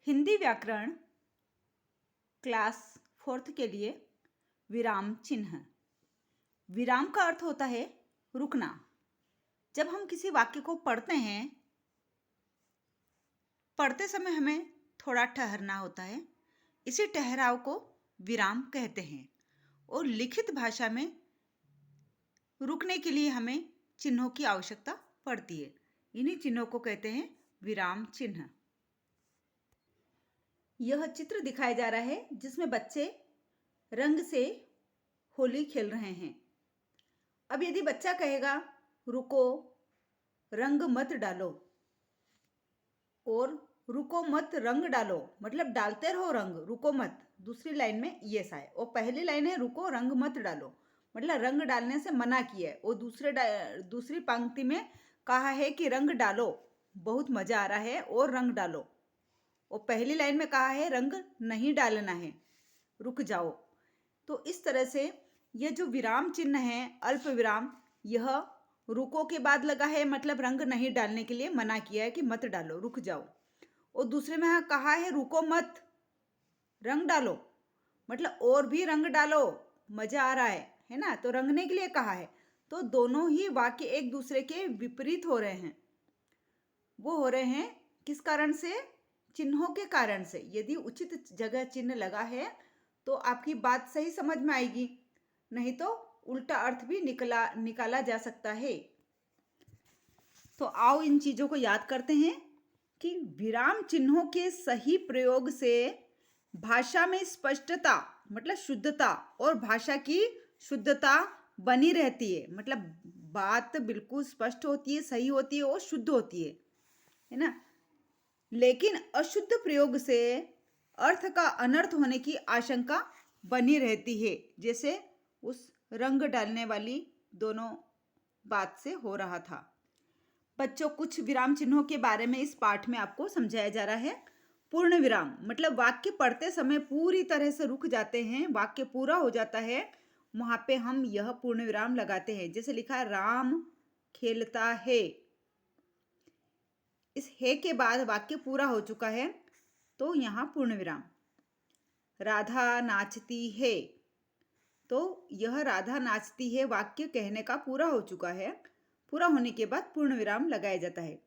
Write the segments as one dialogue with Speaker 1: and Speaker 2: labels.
Speaker 1: हिंदी व्याकरण class 4th के लिए विराम चिन्ह। विराम का अर्थ होता है रुकना। जब हम किसी वाक्य को पढ़ते हैं, पढ़ते समय हमें थोड़ा ठहरना होता है। इसी ठहराव को विराम कहते हैं। और लिखित भाषा में रुकने के लिए हमें चिन्हों की आवश्यकता पड़ती है। इन्हीं चिन्हों को कहते हैं विराम चिन्ह। यह चित्र दिखाया जा रहा है जिसमें बच्चे रंग से होली खेल रहे हैं। अब यदि बच्चा कहेगा रुको, रंग मत डालो, और रुको मत रंग डालो, मतलब डालते रहो रंग, रुको मत। दूसरी लाइन में ये आए। और पहली लाइन है रुको रंग मत डालो, मतलब रंग डालने से मना किया है। और दूसरी पंक्ति में कहा है कि रंग डालो, बहुत मजा आ रहा है और रंग डालो। और पहली लाइन में कहा है रंग नहीं डालना है, रुक जाओ। तो इस तरह से यह जो विराम चिन्ह है, अल्प विराम, यह रुको के बाद लगा है, मतलब रंग नहीं डालने के लिए मना किया है कि मत डालो, रुक जाओ। और दूसरे में कहा है रुको मत रंग डालो, मतलब और भी रंग डालो, मजा आ रहा है ना, तो रंगने के लिए कहा है। तो दोनों ही वाक्य एक दूसरे के विपरीत हो रहे हैं। वो हो रहे हैं किस कारण से? चिन्हों के कारण से। यदि उचित जगह चिन्ह लगा है तो आपकी बात सही समझ में आएगी, नहीं तो उल्टा अर्थ भी निकाला जा सकता है। तो आओ इन चीजों को याद करते हैं कि विराम चिन्हों के सही प्रयोग से भाषा में स्पष्टता, मतलब शुद्धता, और भाषा की शुद्धता बनी रहती है। मतलब बात बिल्कुल स्पष्ट होती है, सही होती है और शुद्ध होती है ना। लेकिन अशुद्ध प्रयोग से अर्थ का अनर्थ होने की आशंका बनी रहती है, जैसे उस रंग डालने वाली दोनों बात से हो रहा था। बच्चों, कुछ विराम चिन्हों के बारे में इस पाठ में आपको समझाया जा रहा है। पूर्ण विराम मतलब वाक्य पढ़ते समय पूरी तरह से रुक जाते हैं, वाक्य पूरा हो जाता है, वहां पे हम यह पूर्ण विराम लगाते हैं। जैसे लिखा है राम खेलता है, इस है के बाद वाक्य पूरा हो चुका है तो यहाँ पूर्ण विराम। राधा नाचती है, तो यह राधा नाचती है वाक्य कहने का पूरा हो चुका है, पूरा होने के बाद पूर्ण विराम लगाया जाता है।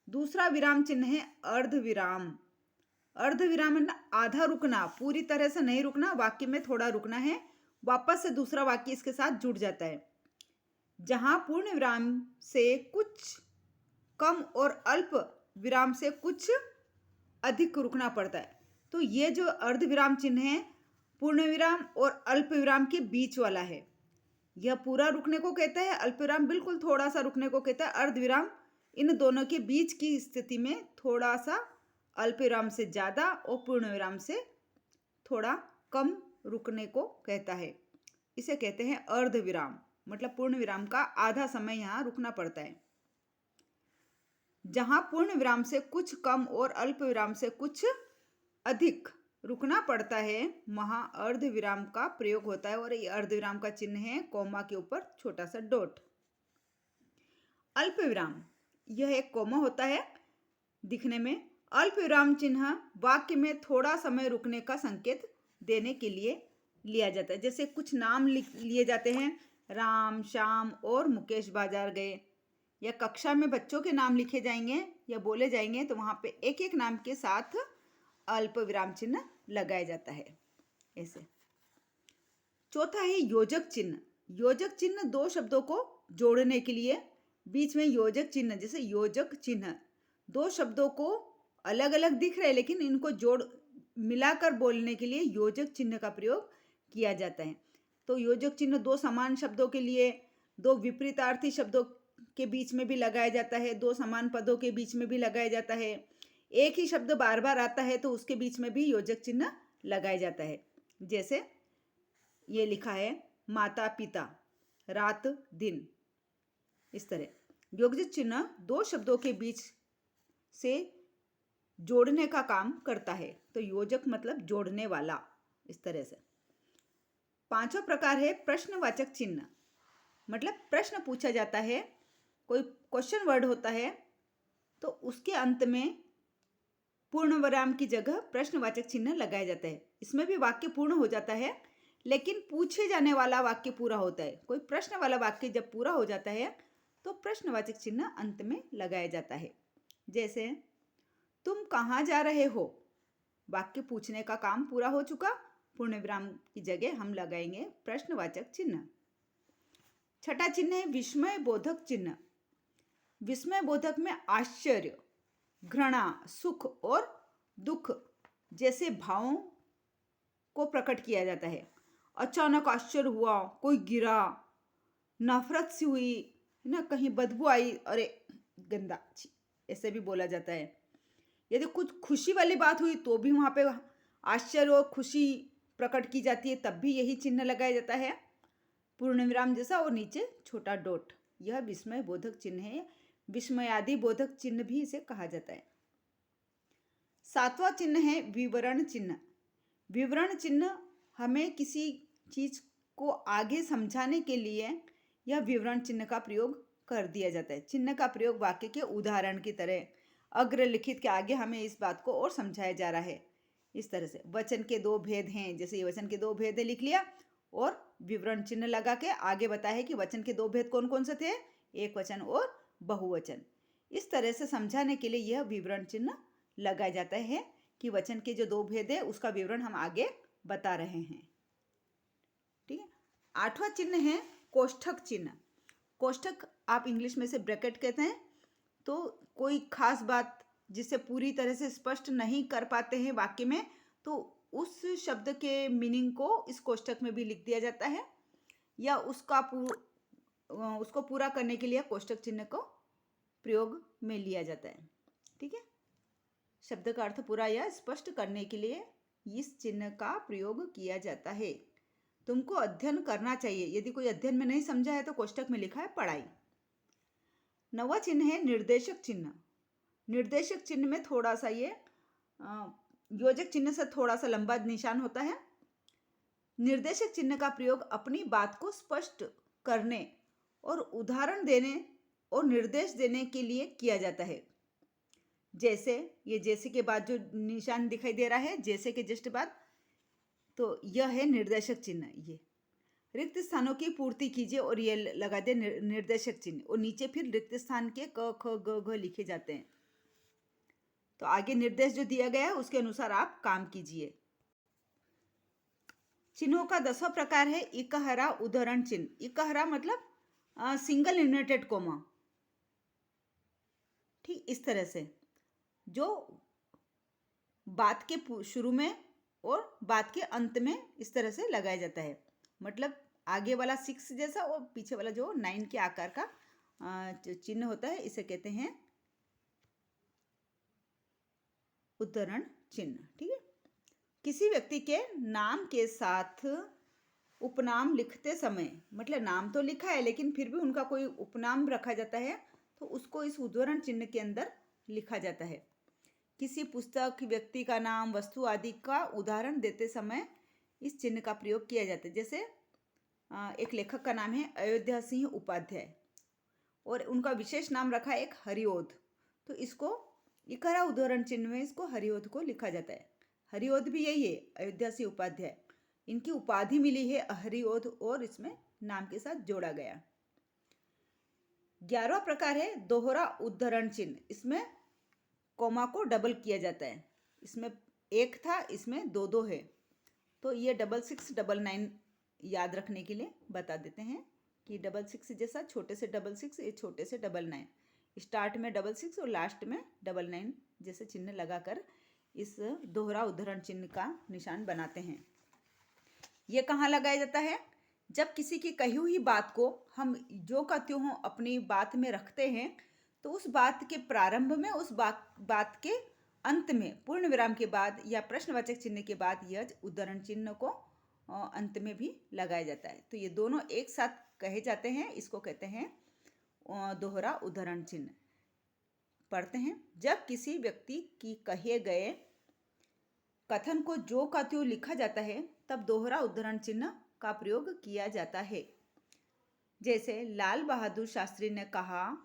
Speaker 1: दूसरा विराम चिन्ह है अर्ध विराम। अर्ध विराम है आधा रुकना, पूरी तरह से नहीं रुकना, वाक्य में थोड़ा रुकना है, वापस से दूसरा वाक्य इसके साथ जुड़ जाता है। जहां पूर्ण विराम से कुछ कम और अल्प विराम से कुछ अधिक रुकना पड़ता है। तो ये जो अर्ध विराम चिन्ह है, पूर्ण विराम और अल्प विराम के बीच वाला है। यह पूरा रुकने को कहता है, अल्प विराम बिल्कुल थोड़ा सा रुकने को कहता है, अर्ध विराम इन दोनों के बीच की स्थिति में थोड़ा सा अल्प विराम से ज़्यादा और पूर्ण विराम से थोड़ा कम रुकने को कहता है। इसे कहते हैं अर्ध विराम, मतलब पूर्ण विराम का आधा समय यहाँ रुकना पड़ता है। जहां पूर्ण विराम से कुछ कम और अल्प विराम से कुछ अधिक रुकना पड़ता है, वहां अर्ध विराम का प्रयोग होता है। और ये अर्ध विराम का चिन्ह है कोमा के ऊपर छोटा सा डॉट। अल्प विराम, यह एक कोमा होता है दिखने में। अल्प विराम चिन्ह वाक्य में थोड़ा समय रुकने का संकेत देने के लिए लिया जाता है। जैसे कुछ नाम लिए जाते हैं, राम, श्याम और मुकेश बाजार गए, या कक्षा में बच्चों के नाम लिखे जाएंगे या बोले जाएंगे, तो वहां पे एक एक नाम के साथ अल्प विराम चिन्ह लगाया जाता है ऐसे। चौथा है योजक चिन्ह। योजक चिन्ह दो शब्दों को जोड़ने के लिए बीच में योजक चिन्ह, जैसे योजक चिन्ह दो शब्दों को अलग अलग दिख रहे हैं लेकिन इनको जोड़ मिलाकर बोलने के लिए योजक चिन्ह का प्रयोग किया जाता है। तो योजक चिन्ह दो समान शब्दों के लिए, दो विपरीतार्थी शब्दों के बीच में भी लगाया जाता है, दो समान पदों के बीच में भी लगाया जाता है, एक ही शब्द बार बार आता है तो उसके बीच में भी योजक चिन्ह लगाया जाता है। जैसे ये लिखा है माता पिता, रात दिन, इस तरह योजक चिन्ह दो शब्दों के बीच से जोड़ने का काम करता है। तो योजक मतलब जोड़ने वाला, इस तरह से। पांचवा प्रकार है प्रश्नवाचक चिन्ह। मतलब प्रश्न पूछा जाता है, कोई क्वेश्चन वर्ड होता है तो उसके अंत में पूर्ण विराम की जगह प्रश्नवाचक चिन्ह लगाया जाता है। इसमें भी वाक्य पूर्ण हो जाता है, लेकिन पूछे जाने वाला वाक्य पूरा होता है। कोई प्रश्न वाला वाक्य जब पूरा हो जाता है तो प्रश्नवाचक चिन्ह अंत में लगाया जाता है। जैसे तुम कहाँ जा रहे हो, वाक्य पूछने का काम पूरा हो चुका, पूर्ण विराम की जगह हम लगाएंगे प्रश्नवाचक चिन्ह। छठा चिन्ह है विस्मय बोधक चिन्ह। विस्मय बोधक में आश्चर्य, घृणा, सुख और दुख जैसे भावों को प्रकट किया जाता है। अचानक आश्चर्य हुआ, कोई गिरा, नफरत सी हुई, है ना, कहीं बदबू आई, अरे गंदा, ऐसे भी बोला जाता है। यदि कुछ खुशी वाली बात हुई तो भी वहाँ पे आश्चर्य और खुशी प्रकट की जाती है, तब भी यही चिन्ह लगाया जाता है, पूर्ण विराम जैसा और नीचे छोटा डॉट। यह विस्मय बोधक चिन्ह है। विस्मयादि बोधक चिन्ह भी इसे कहा जाता है। सातवां चिन्ह है विवरण चिन्ह। विवरण चिन्ह हमें किसी चीज को आगे समझाने के लिए यह विवरण चिन्ह का प्रयोग कर दिया जाता है। चिन्ह का प्रयोग वाक्य के उदाहरण की तरह अग्रलिखित के आगे हमें इस बात को और समझाया जा रहा है। इस तरह से वचन के दो भेद हैं, जैसे ये वचन के दो भेद है लिख लिया और विवरण चिन्ह लगा के आगे बताया है कि वचन के दो भेद कौन कौन से थे, एक वचन और बहुवचन। इस तरह से समझाने के लिए यह विवरण चिन्ह लगाया जाता है कि वचन के जो दो भेद है उसका विवरण हम आगे बता रहे हैं। ठीक है। आठवां चिन्ह है कोष्ठक चिन्ह। कोष्ठक आप इंग्लिश में से ब्रैकेट कहते हैं। तो कोई खास बात जिसे पूरी तरह से स्पष्ट नहीं कर पाते हैं वाक्य में, तो उस शब्द के मीनिंग को इस कोष्ठक में भी लिख दिया जाता है, या उसको पूरा करने के लिए कोष्ठक चिन्ह को प्रयोग में लिया जाता है। ठीक है। शब्द का अर्थ पूरा या स्पष्ट करने के लिए इस चिन्ह का प्रयोग किया जाता है। तुमको अध्ययन करना चाहिए, यदि कोई अध्ययन में नहीं समझा है तो कोष्ठक में लिखा है पढ़ाई। नवा चिन्ह है निर्देशक चिन्ह। निर्देशक चिन्ह में थोड़ा सा ये योजक चिन्ह से थोड़ा सा लंबा निशान होता है। निर्देशक चिन्ह का प्रयोग अपनी बात को स्पष्ट करने और उदाहरण देने और निर्देश देने के लिए किया जाता है। जैसे ये जैसे के बाद जो निशान दिखाई दे रहा है, जैसे के जस्ट बाद, तो यह है निर्देशक चिन्ह। ये रिक्त स्थानों की पूर्ति कीजिए और ये लगा दे निर्देशक चिन्ह, और नीचे फिर रिक्त स्थान के क ख ग घ लिखे जाते हैं। तो आगे निर्देश जो दिया गया है उसके अनुसार आप काम कीजिए। चिन्हों का 10वां प्रकार है इकहरा उद्धरण चिन्ह। इकहरा मतलब सिंगल इन्वर्टेड कोमा। ठीक इस तरह से जो बात के शुरू में और बात के अंत में इस तरह से लगाया जाता है। मतलब आगे वाला 6 जैसा और पीछे वाला जो 9 के आकार का चिन्ह होता है, इसे कहते हैं उद्धरण चिन्ह। ठीक है। किसी व्यक्ति के नाम के साथ उपनाम लिखते समय, मतलब नाम तो लिखा है लेकिन फिर भी उनका कोई उपनाम रखा जाता है, तो उसको इस उद्धरण चिन्ह के अंदर लिखा जाता है। किसी पुस्तक, व्यक्ति का नाम, वस्तु आदि का उदाहरण देते समय इस चिन्ह का प्रयोग किया जाता है। जैसे एक लेखक का नाम है अयोध्या सिंह उपाध्याय और उनका विशेष नाम रखा है एक हरिओध, तो इसको इकहरा उद्धरण चिन्ह में इसको हरिओध को लिखा जाता है। हरिओध भी यही है, अयोध्या सिंह उपाध्याय, इनकी उपाधि मिली है हरिओध और इसमें नाम के साथ जोड़ा गया। 11वां प्रकार है दोहरा उद्धरण चिन्ह। इसमें कोमा को डबल किया जाता है। इसमें एक था, इसमें दो दो है, तो ये 6699 याद रखने के लिए बता देते हैं कि 66 जैसा छोटे से 66, ये छोटे से 99, स्टार्ट में 66 और लास्ट में 99 जैसे चिन्ह लगाकर इस दोहरा उद्धरण चिन्ह का निशान बनाते हैं। ये कहाँ लगाया जाता है? जब किसी की कही हुई बात को हम जो का त्यों हो अपनी बात में रखते हैं, तो उस बात के प्रारंभ में, उस बात के अंत में, पूर्ण विराम के बाद या प्रश्नवाचक चिन्ह के बाद यह उद्धरण चिन्ह को अंत में भी लगाया जाता है। तो ये दोनों एक साथ कहे जाते हैं, इसको कहते हैं दोहरा उद्धरण चिन्ह। पढ़ते हैं। जब किसी व्यक्ति की कहे गए कथन को जो का त्यों लिखा जाता है, तब दोहरा उद्धरण चिन्ह का प्रयोग किया जाता है। जैसे लाल बहादुर शास्त्री ने कहा,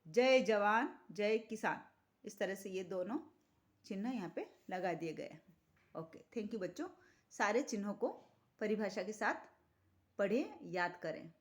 Speaker 1: जय जवान जय किसान। इस तरह से ये दोनों चिन्ह यहाँ पे लगा दिए गए हैं। ओके, थैंक यू बच्चों। सारे चिन्हों को परिभाषा के साथ पढ़ें, याद करें।